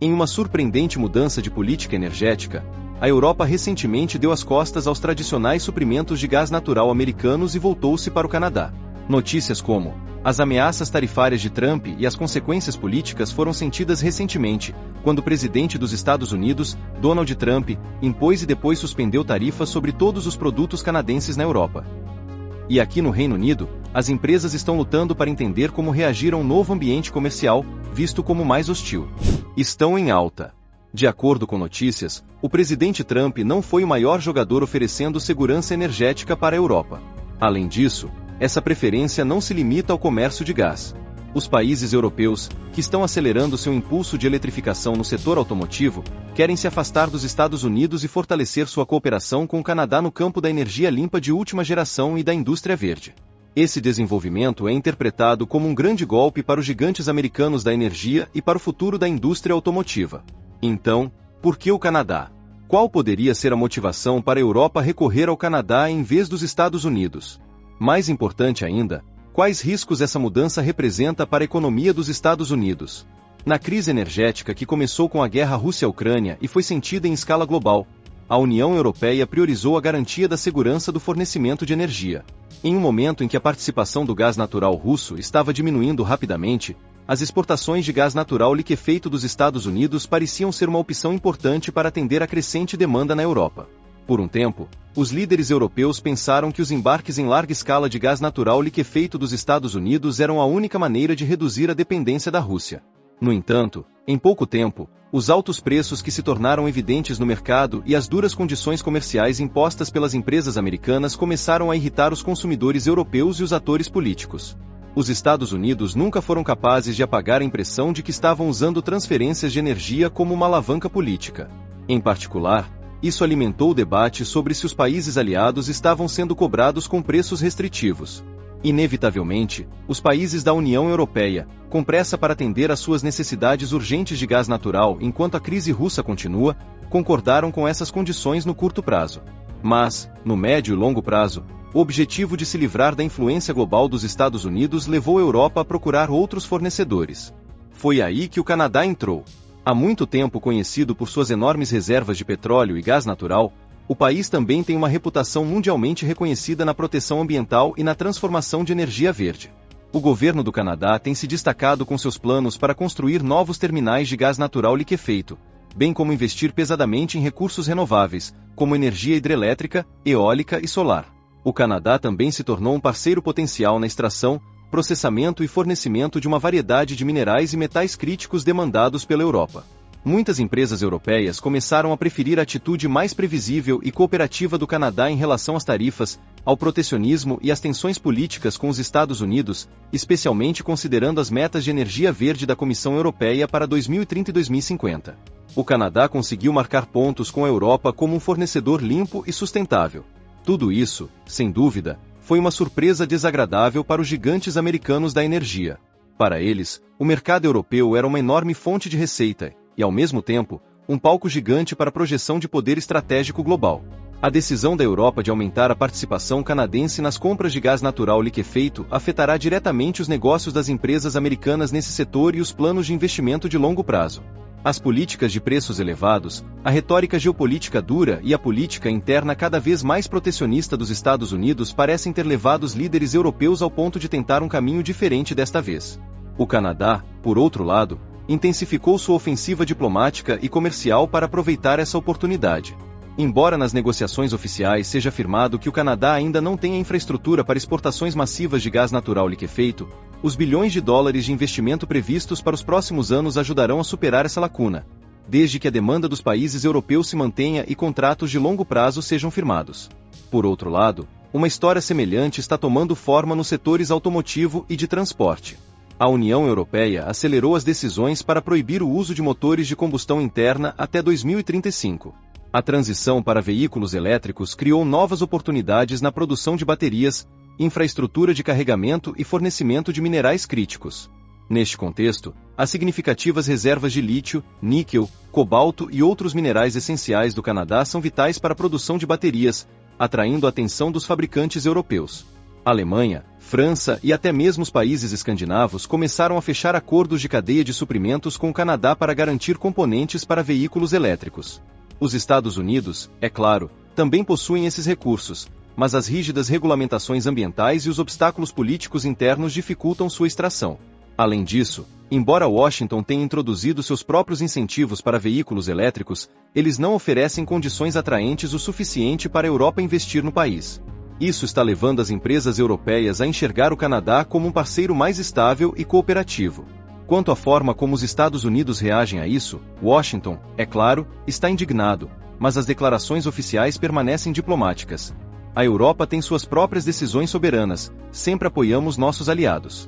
Em uma surpreendente mudança de política energética, a Europa recentemente deu as costas aos tradicionais suprimentos de gás natural americanos e voltou-se para o Canadá. Notícias como as ameaças tarifárias de Trump e as consequências políticas foram sentidas recentemente, quando o presidente dos Estados Unidos, Donald Trump, impôs e depois suspendeu tarifas sobre todos os produtos canadenses na Europa. E aqui no Reino Unido, as empresas estão lutando para entender como reagir a um novo ambiente comercial, visto como mais hostil. Estão em alta. De acordo com notícias, o presidente Trump não foi o maior jogador oferecendo segurança energética para a Europa. Além disso, essa preferência não se limita ao comércio de gás. Os países europeus, que estão acelerando seu impulso de eletrificação no setor automotivo, querem se afastar dos Estados Unidos e fortalecer sua cooperação com o Canadá no campo da energia limpa de última geração e da indústria verde. Esse desenvolvimento é interpretado como um grande golpe para os gigantes americanos da energia e para o futuro da indústria automotiva. Então, por que o Canadá? Qual poderia ser a motivação para a Europa recorrer ao Canadá em vez dos Estados Unidos? Mais importante ainda, quais riscos essa mudança representa para a economia dos Estados Unidos? Na crise energética que começou com a guerra Rússia-Ucrânia e foi sentida em escala global, a União Europeia priorizou a garantia da segurança do fornecimento de energia. Em um momento em que a participação do gás natural russo estava diminuindo rapidamente, as exportações de gás natural liquefeito dos Estados Unidos pareciam ser uma opção importante para atender a crescente demanda na Europa. Por um tempo, os líderes europeus pensaram que os embarques em larga escala de gás natural liquefeito dos Estados Unidos eram a única maneira de reduzir a dependência da Rússia. No entanto, em pouco tempo, os altos preços que se tornaram evidentes no mercado e as duras condições comerciais impostas pelas empresas americanas começaram a irritar os consumidores europeus e os atores políticos. Os Estados Unidos nunca foram capazes de apagar a impressão de que estavam usando transferências de energia como uma alavanca política. Em particular, isso alimentou o debate sobre se os países aliados estavam sendo cobrados com preços restritivos. Inevitavelmente, os países da União Europeia, com pressa para atender às suas necessidades urgentes de gás natural enquanto a crise russa continua, concordaram com essas condições no curto prazo. Mas, no médio e longo prazo, o objetivo de se livrar da influência global dos Estados Unidos levou a Europa a procurar outros fornecedores. Foi aí que o Canadá entrou. Há muito tempo conhecido por suas enormes reservas de petróleo e gás natural, o país também tem uma reputação mundialmente reconhecida na proteção ambiental e na transformação de energia verde. O governo do Canadá tem se destacado com seus planos para construir novos terminais de gás natural liquefeito, bem como investir pesadamente em recursos renováveis, como energia hidrelétrica, eólica e solar. O Canadá também se tornou um parceiro potencial na extração, processamento e fornecimento de uma variedade de minerais e metais críticos demandados pela Europa. Muitas empresas europeias começaram a preferir a atitude mais previsível e cooperativa do Canadá em relação às tarifas, ao protecionismo e às tensões políticas com os Estados Unidos, especialmente considerando as metas de energia verde da Comissão Europeia para 2030 e 2050. O Canadá conseguiu marcar pontos com a Europa como um fornecedor limpo e sustentável. Tudo isso, sem dúvida, foi uma surpresa desagradável para os gigantes americanos da energia. Para eles, o mercado europeu era uma enorme fonte de receita, e ao mesmo tempo, um palco gigante para a projeção de poder estratégico global. A decisão da Europa de aumentar a participação canadense nas compras de gás natural liquefeito afetará diretamente os negócios das empresas americanas nesse setor e os planos de investimento de longo prazo. As políticas de preços elevados, a retórica geopolítica dura e a política interna cada vez mais protecionista dos Estados Unidos parecem ter levado os líderes europeus ao ponto de tentar um caminho diferente desta vez. O Canadá, por outro lado, intensificou sua ofensiva diplomática e comercial para aproveitar essa oportunidade. Embora nas negociações oficiais seja afirmado que o Canadá ainda não tem a infraestrutura para exportações massivas de gás natural liquefeito, os bilhões de dólares de investimento previstos para os próximos anos ajudarão a superar essa lacuna, desde que a demanda dos países europeus se mantenha e contratos de longo prazo sejam firmados. Por outro lado, uma história semelhante está tomando forma nos setores automotivo e de transporte. A União Europeia acelerou as decisões para proibir o uso de motores de combustão interna até 2035. A transição para veículos elétricos criou novas oportunidades na produção de baterias, infraestrutura de carregamento e fornecimento de minerais críticos. Neste contexto, as significativas reservas de lítio, níquel, cobalto e outros minerais essenciais do Canadá são vitais para a produção de baterias, atraindo a atenção dos fabricantes europeus. Alemanha, França e até mesmo os países escandinavos começaram a fechar acordos de cadeia de suprimentos com o Canadá para garantir componentes para veículos elétricos. Os Estados Unidos, é claro, também possuem esses recursos, mas as rígidas regulamentações ambientais e os obstáculos políticos internos dificultam sua extração. Além disso, embora Washington tenha introduzido seus próprios incentivos para veículos elétricos, eles não oferecem condições atraentes o suficiente para a Europa investir no país. Isso está levando as empresas europeias a enxergar o Canadá como um parceiro mais estável e cooperativo. Quanto à forma como os Estados Unidos reagem a isso, Washington, é claro, está indignado, mas as declarações oficiais permanecem diplomáticas. A Europa tem suas próprias decisões soberanas, sempre apoiamos nossos aliados.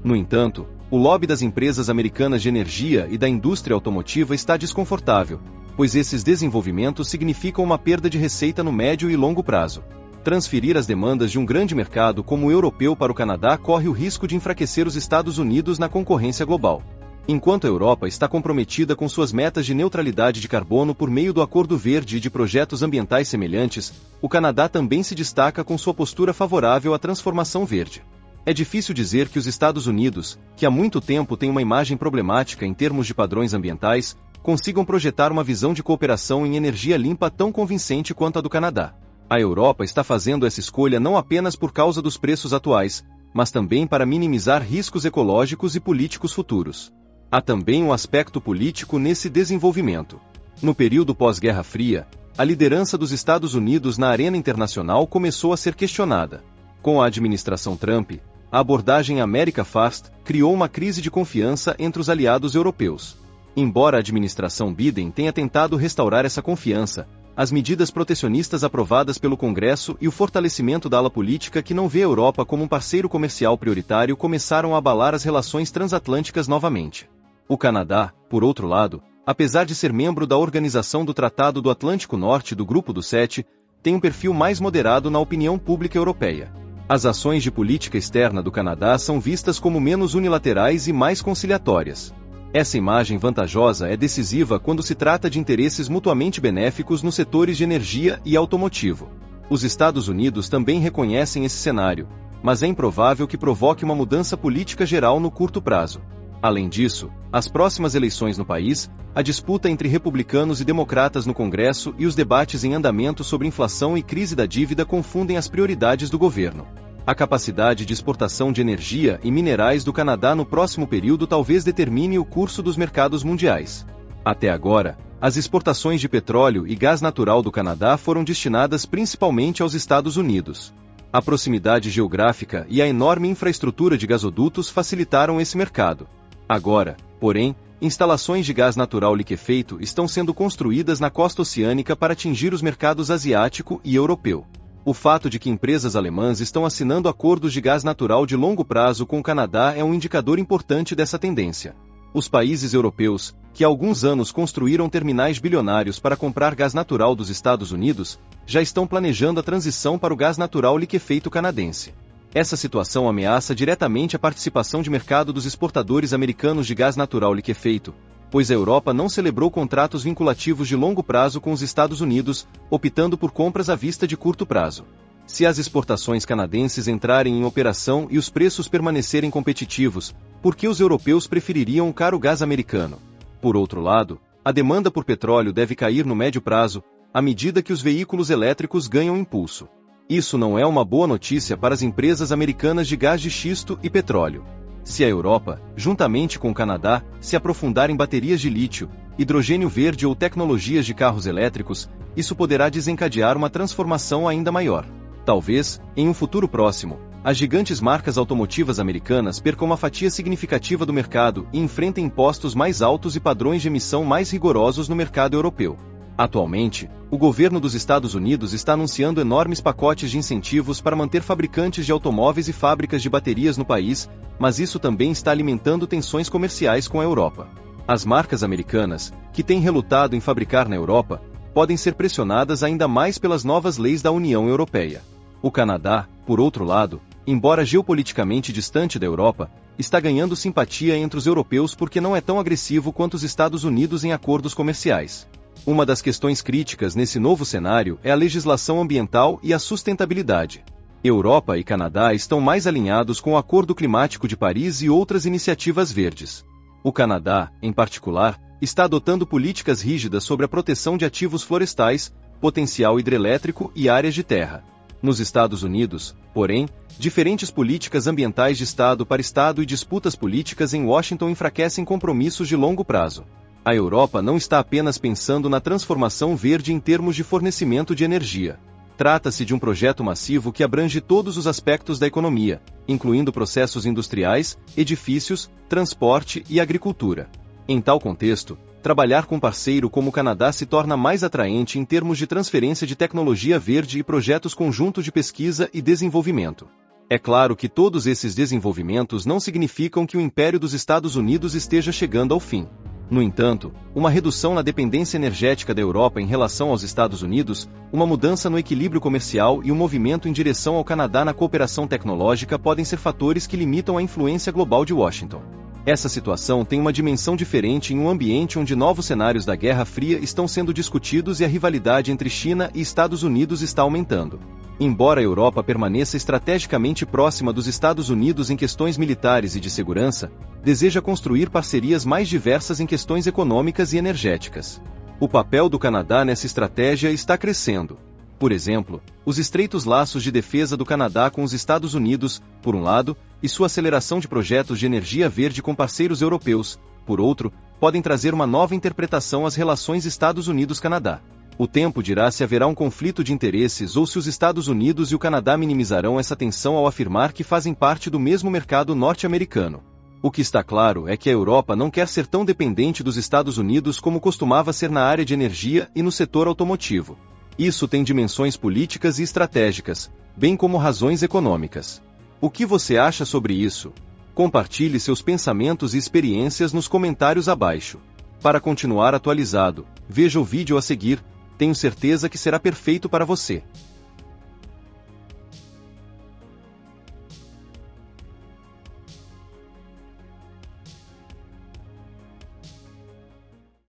No entanto, o lobby das empresas americanas de energia e da indústria automotiva está desconfortável, pois esses desenvolvimentos significam uma perda de receita no médio e longo prazo. Transferir as demandas de um grande mercado como o europeu para o Canadá corre o risco de enfraquecer os Estados Unidos na concorrência global. Enquanto a Europa está comprometida com suas metas de neutralidade de carbono por meio do Acordo Verde e de projetos ambientais semelhantes, o Canadá também se destaca com sua postura favorável à transformação verde. É difícil dizer que os Estados Unidos, que há muito tempo têm uma imagem problemática em termos de padrões ambientais, consigam projetar uma visão de cooperação em energia limpa tão convincente quanto a do Canadá. A Europa está fazendo essa escolha não apenas por causa dos preços atuais, mas também para minimizar riscos ecológicos e políticos futuros. Há também um aspecto político nesse desenvolvimento. No período pós-Guerra Fria, a liderança dos Estados Unidos na arena internacional começou a ser questionada. Com a administração Trump, a abordagem America First criou uma crise de confiança entre os aliados europeus. Embora a administração Biden tenha tentado restaurar essa confiança, as medidas protecionistas aprovadas pelo Congresso e o fortalecimento da ala política que não vê a Europa como um parceiro comercial prioritário começaram a abalar as relações transatlânticas novamente. O Canadá, por outro lado, apesar de ser membro da Organização do Tratado do Atlântico Norte do Grupo dos Sete, tem um perfil mais moderado na opinião pública europeia. As ações de política externa do Canadá são vistas como menos unilaterais e mais conciliatórias. Essa imagem vantajosa é decisiva quando se trata de interesses mutuamente benéficos nos setores de energia e automotivo. Os Estados Unidos também reconhecem esse cenário, mas é improvável que provoque uma mudança política geral no curto prazo. Além disso, as próximas eleições no país, a disputa entre republicanos e democratas no Congresso e os debates em andamento sobre inflação e crise da dívida confundem as prioridades do governo. A capacidade de exportação de energia e minerais do Canadá no próximo período talvez determine o curso dos mercados mundiais. Até agora, as exportações de petróleo e gás natural do Canadá foram destinadas principalmente aos Estados Unidos. A proximidade geográfica e a enorme infraestrutura de gasodutos facilitaram esse mercado. Agora, porém, instalações de gás natural liquefeito estão sendo construídas na costa oceânica para atingir os mercados asiático e europeu. O fato de que empresas alemãs estão assinando acordos de gás natural de longo prazo com o Canadá é um indicador importante dessa tendência. Os países europeus, que há alguns anos construíram terminais bilionários para comprar gás natural dos Estados Unidos, já estão planejando a transição para o gás natural liquefeito canadense. Essa situação ameaça diretamente a participação de mercado dos exportadores americanos de gás natural liquefeito, pois a Europa não celebrou contratos vinculativos de longo prazo com os Estados Unidos, optando por compras à vista de curto prazo. Se as exportações canadenses entrarem em operação e os preços permanecerem competitivos, por que os europeus prefeririam o caro gás americano? Por outro lado, a demanda por petróleo deve cair no médio prazo, à medida que os veículos elétricos ganham impulso. Isso não é uma boa notícia para as empresas americanas de gás de xisto e petróleo. Se a Europa, juntamente com o Canadá, se aprofundar em baterias de lítio, hidrogênio verde ou tecnologias de carros elétricos, isso poderá desencadear uma transformação ainda maior. Talvez, em um futuro próximo, as gigantes marcas automotivas americanas percam uma fatia significativa do mercado e enfrentem impostos mais altos e padrões de emissão mais rigorosos no mercado europeu. Atualmente, o governo dos Estados Unidos está anunciando enormes pacotes de incentivos para manter fabricantes de automóveis e fábricas de baterias no país, mas isso também está alimentando tensões comerciais com a Europa. As marcas americanas, que têm relutado em fabricar na Europa, podem ser pressionadas ainda mais pelas novas leis da União Europeia. O Canadá, por outro lado, embora geopoliticamente distante da Europa, está ganhando simpatia entre os europeus porque não é tão agressivo quanto os Estados Unidos em acordos comerciais. Uma das questões críticas nesse novo cenário é a legislação ambiental e a sustentabilidade. Europa e Canadá estão mais alinhados com o Acordo Climático de Paris e outras iniciativas verdes. O Canadá, em particular, está adotando políticas rígidas sobre a proteção de ativos florestais, potencial hidrelétrico e áreas de terra. Nos Estados Unidos, porém, diferentes políticas ambientais de estado para estado e disputas políticas em Washington enfraquecem compromissos de longo prazo. A Europa não está apenas pensando na transformação verde em termos de fornecimento de energia. Trata-se de um projeto massivo que abrange todos os aspectos da economia, incluindo processos industriais, edifícios, transporte e agricultura. Em tal contexto, trabalhar com um parceiro como o Canadá se torna mais atraente em termos de transferência de tecnologia verde e projetos conjuntos de pesquisa e desenvolvimento. É claro que todos esses desenvolvimentos não significam que o império dos Estados Unidos esteja chegando ao fim. No entanto, uma redução na dependência energética da Europa em relação aos Estados Unidos, uma mudança no equilíbrio comercial e um movimento em direção ao Canadá na cooperação tecnológica podem ser fatores que limitam a influência global de Washington. Essa situação tem uma dimensão diferente em um ambiente onde novos cenários da Guerra Fria estão sendo discutidos e a rivalidade entre China e Estados Unidos está aumentando. Embora a Europa permaneça estrategicamente próxima dos Estados Unidos em questões militares e de segurança, deseja construir parcerias mais diversas em questões econômicas e energéticas. O papel do Canadá nessa estratégia está crescendo. Por exemplo, os estreitos laços de defesa do Canadá com os Estados Unidos, por um lado, e sua aceleração de projetos de energia verde com parceiros europeus, por outro, podem trazer uma nova interpretação às relações Estados Unidos-Canadá. O tempo dirá se haverá um conflito de interesses ou se os Estados Unidos e o Canadá minimizarão essa tensão ao afirmar que fazem parte do mesmo mercado norte-americano. O que está claro é que a Europa não quer ser tão dependente dos Estados Unidos como costumava ser na área de energia e no setor automotivo. Isso tem dimensões políticas e estratégicas, bem como razões econômicas. O que você acha sobre isso? Compartilhe seus pensamentos e experiências nos comentários abaixo. Para continuar atualizado, veja o vídeo a seguir, tenho certeza que será perfeito para você.